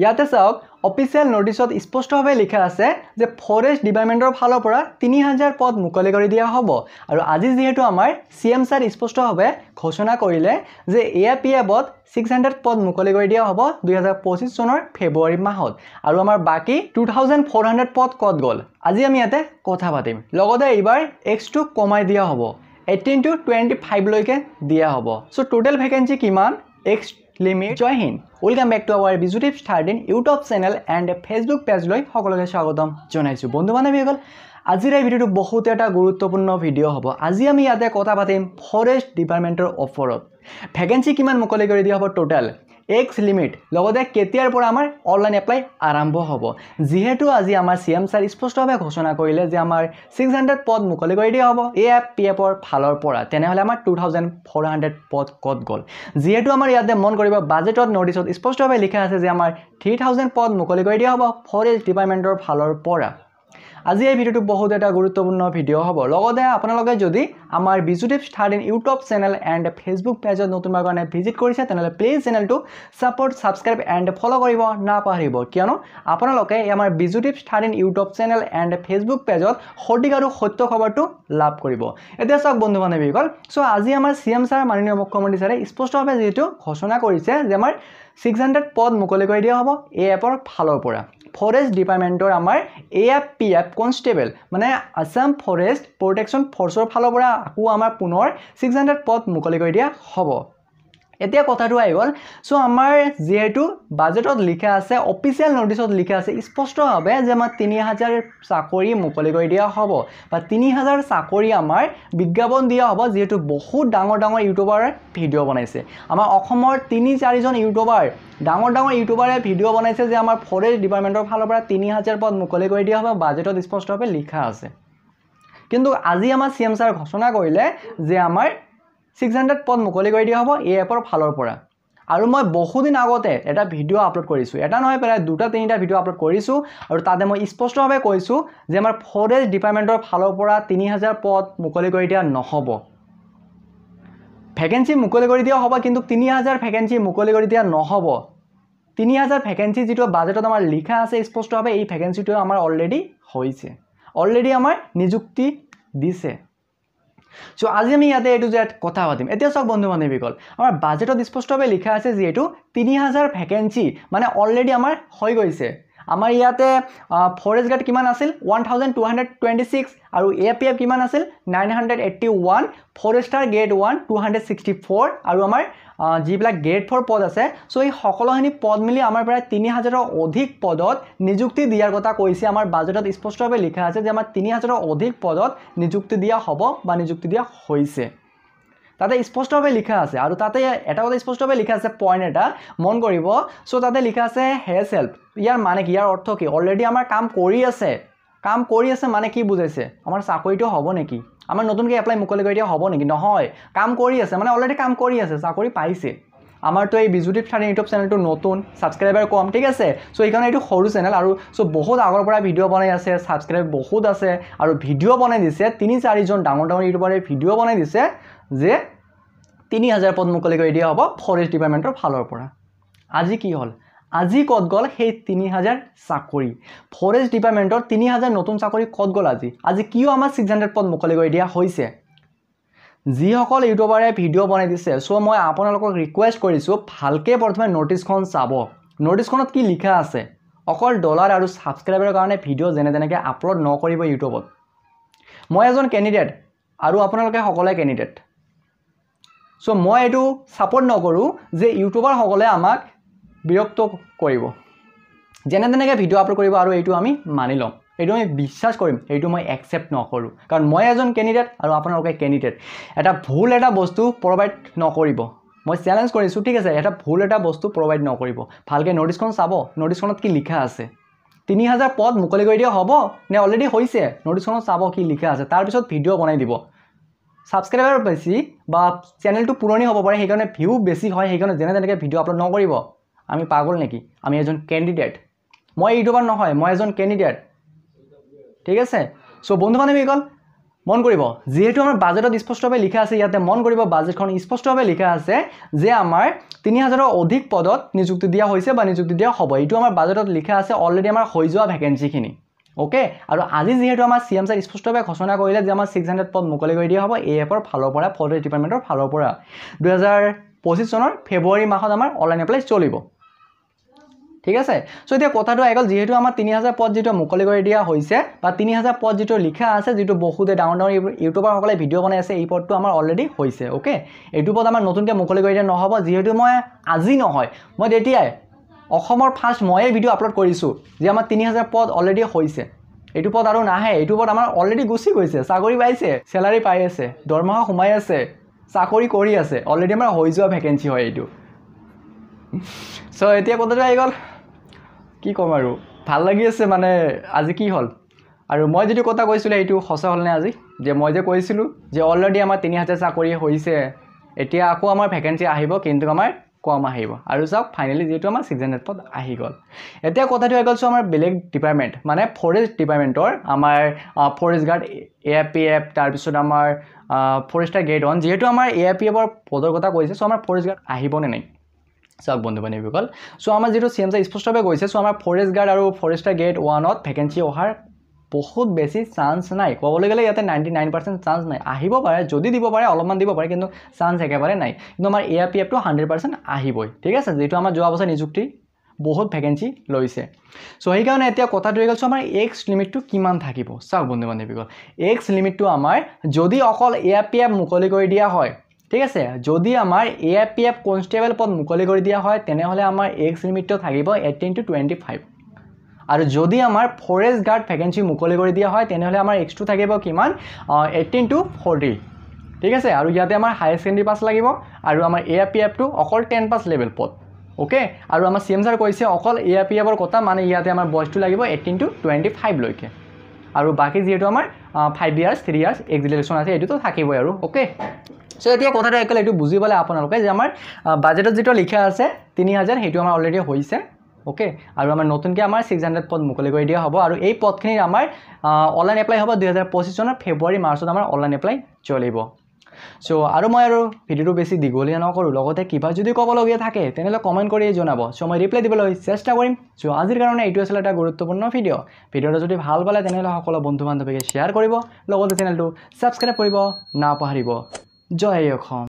ইয়াতে চাওক অফিচিয়েল নোটিছত স্পষ্টভাৱে লিখা আছে যে ফৰেষ্ট ডিপাৰ্টমেণ্টৰ ফালৰ পৰা 3000 পদ মুকলি কৰি দিয়া হ'ব আৰু আজি যেহেতু আমাৰ সিএম স্যাৰ স্পষ্টভাৱে ঘোষণা কৰিলে যে এপিএফত 600 পদ মুকলি কৰি দিয়া হ'ব 2025 চনৰ ফেব্ৰুৱাৰী মাহত আৰু আমাৰ বাকি 2400 পদ কত গল আজি আমি ইয়াতে কথা পাতিম লগতে এইবাৰ X2 কমাই দিয়া হ'ব 18 to 25 লৈকে দিয়া হ'ব সো টোটাল ভ্যাকেন্সি কিমান X limit Jai Hind. Welcome back to our BizUtips 13 YouTube channel and Facebook page লৈ সকলোকে স্বাগতম জনাইছো বন্ধু বান্ধৱীসকল আজিৰ এই ভিডিওটো বহুত এটা গুৰুত্বপূৰ্ণ ভিডিও হ'ব আজি আমি ইয়াতে কথা পাতিম ফৰেষ্ট ডিপাৰ্টমেণ্টৰ ওপৰত ভ্যাকেন্সি কিমান মুকলি কৰি দিয়া হ'ব টোটাল X limit লগতে কেতিয়াৰ পৰা আমাৰ অনলাইন এপ্লাই আৰম্ভ হ'ব যেহেতু আজি আমাৰ সিএম স্যাৰ স্পষ্টভাৱে ঘোষণা কৰিলে যে আমাৰ 600 পদ মুকলি কৰি দিয়া হ'ব এপিএফৰ ফালৰ পৰা তেনেহলে আমাৰ 2400 পদ কত গল যেহেতু আমাৰ ইয়াতে মন কৰিব বাজেটত নোটিছত স্পষ্টভাৱে লিখা আছে যে আমাৰ 3000 পদ মুকলি কৰি দিয়া হ'ব ফৰেষ্ট ডিপাৰ্টমেণ্টৰ ফালৰ পৰা আজি এই ভিডিওটো বহুত এটা গুৰুত্বপূৰ্ণ ভিডিও হ'ব লগতে আপোনালোকে যদি আমাৰ BizUtips 13 YouTube channel and Facebook পেজত নতুনবাৰ কাৰণে ভিজিট কৰিছে তেনেহলে প্লিজ চেনেলটো সাপোৰ্ট সাবস্ক্ৰাইব এণ্ড ফলো কৰিব নাপাহৰিব কিয়নো আপোনালোকে আমাৰ BizUtips 13 YouTube channel and Facebook পেজত সঠিক আৰু সত্য খবৰটো লাভ কৰিব এতিয়া চাওক বন্ধু বান্ধৱীসকল সো আজি আমাৰ সিএম স্যাৰ মাননীয় মুখ্যমন্ত্ৰী স্যাৰে স্পষ্টভাৱে যেটো ঘোষণা কৰিছে যে আমাৰ 600 পদ মুকলি কৰি দিয়া হ'ব এএফৰ ফালৰ পৰা ফৰেষ্ট ডিপাৰ্টমেণ্টৰ আমাৰ এপিএফ কনষ্টেবল মানে আসাম ফৰেষ্ট প্ৰটেকচন ফৰ্চৰ ফালৰ পৰা আকৌ আমাৰ পুনৰ 600 পদ মুকলি কৰি দিয়া হ'ব এতিয়া কথাটো আহি গল সো আমাৰ যেহেতু বাজেটত লিখা আছে অফিচিয়েল নোটিছত লিখা আছে স্পষ্টভাৱে যে আমাৰ 3000 চাকৰি মুকলি কৰি দিয়া হ'ব বা 3000 চাকৰি আমাৰ বিজ্ঞাপন দিয়া হ'ব যেহেতু বহুত ডাঙৰ ইউটিউবাৰে ভিডিও বনাইছে আমাৰ অসমৰ 3-4 জন ইউটিউবাৰ ডাঙৰ ইউটিউবাৰে ভিডিও বনাইছে যে আমাৰ ফৰেষ্ট ডিপাৰ্টমেণ্টৰ ফালৰ পৰা 3000 পদ মুকলি কৰি দিয়া হ'ব বাজেটত স্পষ্টভাৱে লিখা আছে কিন্তু আজি আমাৰ সিএম স্যাৰ ঘোষণা কৰিলে যে আমাৰ 600 পদ মুকলি কৰি দিয়া হ'ব এএফৰ ফালৰ পৰা আৰু মই বহুদিন আগতে এটা ভিডিও আপলোড কৰিছো এটা নহয় প্ৰায় দুটা তিনিটা ভিডিও আপলোড কৰিছো আৰু তাতে মই স্পষ্টভাৱে কৈছো যে আমাৰ ফৰেষ্ট ডিপাৰ্টমেণ্টৰ ফালৰ পৰা 3000 পদ মুকলি কৰি দিয়া নহব ভ্যাকেন্সি মুকলি কৰি দিয়া হ'ব কিন্তু 3000 ভ্যাকেন্সি মুকলি কৰি দিয়া নহব 3000 ভ্যাকেন্সি যেটো বাজেটত আমাৰ লিখা আছে স্পষ্টভাৱে এই ভ্যাকেন্সিটো আমাৰ অলৰেডি হৈছে অলৰেডি আমাৰ নিযুক্তি দিছে সো আজি আমি ইয়াতে এটো যে কথা পাতিম এতিয়া সব বন্ধু বান্ধৱীসকল আমাৰ বাজেটত স্পষ্টভাৱে লিখা আছে যেটো 3000 ভ্যাকেন্সি মানে অলৰেডি আমাৰ হৈ গৈছে আমাৰ ইয়াতে ফৰেষ্ট গাৰ্ড কিমান আছিল 1226 আৰু এপিএফ কিমান আছিল 981 ফৰেষ্টাৰ গ্ৰেড 1 264 আৰু আমাৰ যিবিলাক গ্ৰেড 4 পদ আছে সো এই সকলোখিনি পদ মিলি আমাৰ প্ৰায় 3000ৰ অধিক পদত নিযুক্তি দিয়াৰ কথা কৈছে আমাৰ বাজেটত স্পষ্টভাৱে লিখা আছে যে আমাৰ 3000ৰ অধিক পদত নিযুক্তি দিয়া হ'ব বা নিযুক্তি দিয়া হৈছে তাতে স্পষ্টভাৱে লিখা আছে আৰু তাতে এটা কথা স্পষ্টভাৱে লিখা আছে পইণ্ট এটা মন কৰিব সো তাতে লিখা আছে হেল্থ হেল্প ইয়াৰ মানে কি ইয়াৰ অৰ্থ কি অলৰেডি আমাৰ কাম কৰি আছে মানে কি বুজাইছে আমাৰ চাকৰিটো হ'ব নেকি আমাৰ নতুনকৈ এপ্লাই মুকলি কৰি দিয়া হ'ব নেকি নহয় কাম কৰি আছে মানে অলৰেডি কাম কৰি আছে চাকৰি পাইছে আমাৰটো এই BizUtips 13 ইউটিউব চেনেলটো নতুন সাবস্ক্ৰাইবাৰ কম ঠিক আছে সো এইকাৰণে এইটো সৰু চেনেল আৰু সো বহুত আগৰ পৰা ভিডিও বনাই আছে সাবস্ক্ৰাইব বহুত আছে আৰু ভিডিও বনাই দিছে 3-4 জন ডাঙৰ ইউটিউবাৰে ভিডিও বনাই দিছে যে 3000 পদ মুকলি কৰি দিয়া হ'ব ফৰেষ্ট ডিপাৰ্টমেণ্টৰ ফালৰ পৰা আজি কি হ'ল আজি কত গল সেই 3000 চাকৰি ফৰেষ্ট ডিপাৰ্টমেণ্টৰ 3000 নতুন চাকৰি কত গল আজি কিয় আমাৰ 600 পদ মুকলি কৰি দিয়া হৈছে যিসকল ইউটিউবাৰে ভিডিও বনাই দিছে সো মই আপোনালোকক ৰিকুৱেষ্ট কৰিছো ভালকে প্ৰথমে নোটিছখন চাব নোটিছখনত কি লিখা আছে অকল ডলাৰ আৰু সাবস্ক্ৰাইবাৰৰ কাৰণে ভিডিও যেনে তেনেকে আপলোড নকৰিব ইউটিউবত মই এজন ক্যান্ডিডেট আৰু আপোনালোকে সকলে ক্যান্ডিডেট সো মই এটো সাপোৰ্ট নকৰো যে ইউটিউবাৰ সকলে আমাক বিৰক্ত কৰিব যেনে তেনেকে ভিডিও আপলোড কৰিব আৰু এইটো আমি মানি লম এইটো আমি বিশ্বাস কৰিম এইটো মই একসেপ্ট নকৰো কাৰণ মই এজন ক্যান্ডিডেট আৰু আপোনালোকে ক্যান্ডিডেট এটা ভুল এটা বস্তু প্ৰভাইড নকৰিব মই চ্যালেঞ্জ কৰিছো ঠিক আছে এটা ভুল এটা বস্তু প্ৰভাইড নকৰিব ভালকে নোটিছখন চাব নোটিছখনত কি লিখা আছে 3000 পদ মুকলি কৰি দিয়া হ'ব নে অলৰেডি হৈছে নোটিছখনত চাব কি লিখা আছে তাৰ পিছত ভিডিও বনাই দিব সাবস্ক্ৰাইবাৰ বেছি বা চেনেলটো পুৰণি হ'ব পাৰে সেইকাৰণে ভিউ বেছি হয় সেইকাৰণে যেনে তেনেকে ভিডিও আপলোড নকৰিব আমি পাগল নেকি আমি এজন ক্যান্ডিডেট মই ইউটিউবাৰ নহয় মই এজন ক্যান্ডিডেট ঠিক আছে সো বন্ধু বান্ধৱীসকল মন কৰিব যেহেতু আমাৰ বাজেটত স্পষ্টভাৱে লিখা আছে ইয়াতে মন কৰিব বাজেটখন স্পষ্টভাৱে লিখা আছে যে আমাৰ 3000ৰ অধিক পদত নিযুক্তি দিয়া হৈছে বা নিযুক্তি দিয়া হ'ব এইটো আমাৰ বাজেটত লিখা আছে অলৰেডি আমাৰ হৈ যোৱা ভ্যাকেন্সিখিনি ওকে আৰু আজি যেহেতু আমাৰ সিএম স্যাৰ স্পষ্টভাৱে ঘোষণা কৰিলে যে আমাৰ 600 পদ মুকলি কৰি দিয়া হ'ব এএফৰ ফালৰ পৰা ফৰেষ্ট ডিপাৰ্টমেণ্টৰ ফালৰ পৰা 2025 চনৰ ফেব্ৰুৱাৰী মাহত আমাৰ অনলাইন এপ্লাই চলিব ঠিক আছে সো এতিয়া কথাটো আইগল যেহেতু আমাৰ 3000 পদ যেটো মুকলি কৰি দিয়া হৈছে বা 3000 পদ যেটো লিখা আছে যেটো বহুতে ডাউন ইউটিউবাৰ সকলে ভিডিও বনাই আছে এই পদটো আমাৰ অলৰেডি হৈছে ওকে এইটো পদ আমাৰ নতুনকৈ মুকলি কৰি দিয়া নহব যেহেতু মই আজি নহয় মই তেতিয়াই অসমৰ ফাৰ্স্ট ময়ে ভিডিও আপলোড কৰিছো যে আমাৰ 3000 পদ অলৰেডি হৈছে এইটো পদ আৰু নাহে এইটো পদ আমাৰ অলৰেডি গুছি গৈছে চাকৰি পাইছে স্যালাৰি পাই আছে দৰমহা সোমাই আছে চাকৰি কৰি আছে অলৰেডি আমাৰ হৈ যোৱা ভ্যাকেন্সি হয় এইটো সো এতিয়া কথাটো আইগল কি কম আৰু ভাল লাগি আছে মানে আজি কি হল আৰু মই যেটো কথা কৈছিল এইটো সঁচা হল নে আজি যে মই যে কৈছিল যে অলৰেডি আমাৰ 3000 চাকৰি হৈছে এতিয়া আকৌ আমাৰ ভ্যাকেন্সি আহিব কিন্তু আমাৰ কম আহিব আৰু সব ফাইনালি যেটো আমাৰ 600 পদ আহি গল এতিয়া কথাটো হৈ গল সো আমাৰ বেলেগ ডিপাৰ্টমেন্ট মানে ফৰেষ্ট ডিপাৰ্টমেন্টৰ আমাৰ ফৰেষ্ট গাৰ্ড এএপিএফ তাৰ পিছত আমাৰ ফৰেষ্টাৰ গ্ৰেড 1 যেটো আমাৰ এএপিএফৰ পদৰ কথা কৈছে সো আমাৰ ফৰেষ্ট গাৰ্ড আহিব নে নাই সব বন্ধু বান্ধৱীসকল সো আমাৰ যেটো সিএম স্যাৰ স্পষ্টভাৱে কৈছে সো আমাৰ ফৰেষ্ট গাৰ্ড আৰু ফৰেষ্টাৰ গ্ৰেড 1ত ভ্যাকেন্সি অহাৰ বহুত বেছি চান্স নাই ক'বলৈ গ'লে ইয়াতে 99% চান্স নাই আহিব পাৰে যদি দিব পাৰে অলপমান দিব পাৰে কিন্তু চান্স একেবাৰে নাই কিন্তু আমাৰ এআৰপিএফ টো 100% আহিবই ঠিক আছে যেটো আমাৰ যোৱা বছৰ নিযুক্তি বহুত ভ্যাকেন্সি লৈছে সো এই কাৰণে এতিয়া কথাটো হৈ গ'ল সো আমাৰ এক্স লিমিটটো কিমান থাকিব চাওক বন্ধু বান্ধৱীসকল এক্স লিমিটটো আমাৰ যদি অকল এআৰপিএফ মুকলি কৰি দিয়া হয় ঠিক আছে যদি আমাৰ এআৰপিএফ কনস্টেবল পদ মুকলি কৰি দিয়া হয় তেনেহলে আমাৰ এক্স লিমিটটো থাকিব 18 to 25 আৰু যদি আমাৰ ফৰেষ্ট গাৰ্ড ভ্যাকেন্সি মুকলি কৰি দিয়া হয় তেনেহলে আমাৰ এক্স টো থাকিব কিমান 18 to 40 ঠিক আছে আৰু ইয়াতে আমাৰ হাই সেকেন্ডাৰী পাস লাগিব আৰু আমাৰ এআৰপিএফ টো অকল 10 পাস লেভেল পদ ওকে আৰু আমাৰ সিএম স্যাৰ কৈছে অকল এআৰপিএফৰ কথা মানে ইয়াতে আমাৰ বয়সটো লাগিব 18 to 25 লৈকে আৰু বাকি যেটো আমাৰ 5 ইয়াৰ্স 3 ইয়াৰ্স এক্সিলাৰেশন আছে এটো তো থাকিবই আৰু ওকে সো এতিয়া কথাটো একল এটো বুজিবলে আপোনালোকে যে আমাৰ বাজেটত যেটো লিখা আছে 3000 হেতু আমাৰ অলৰেডি হৈছে ওকে আৰু আমাৰ নতুনকৈ আমাৰ 600 পদ মুকলি কৰি দিয়া হ'ব আৰু এই পদখিনি আমাৰ অনলাইন এপ্লাই হ'ব 2025 চনৰ ফেব্ৰুৱাৰী মাৰ্চত আমাৰ অনলাইন এপ্লাই চলিব সো আৰু মই আৰু ভিডিওটো বেছি দীঘলীয়া নকৰো লগতে কিবা যদি ক'বলগীয়া থাকে তেনেহলে কমেন্ট কৰি জনাব সো মই ৰিপ্লাই দিবলৈ চেষ্টা কৰিম সো আজিৰ কাৰণে এইটো আছিল এটা গুৰুত্বপূৰ্ণ ভিডিওটো যদি ভাল পালে তেনেহলে সকলো বন্ধু বান্ধৱীক শ্বেয়াৰ কৰিব লগতে চেনেলটো সাবস্ক্ৰাইব কৰিব নাপাহৰিব জয় অসম।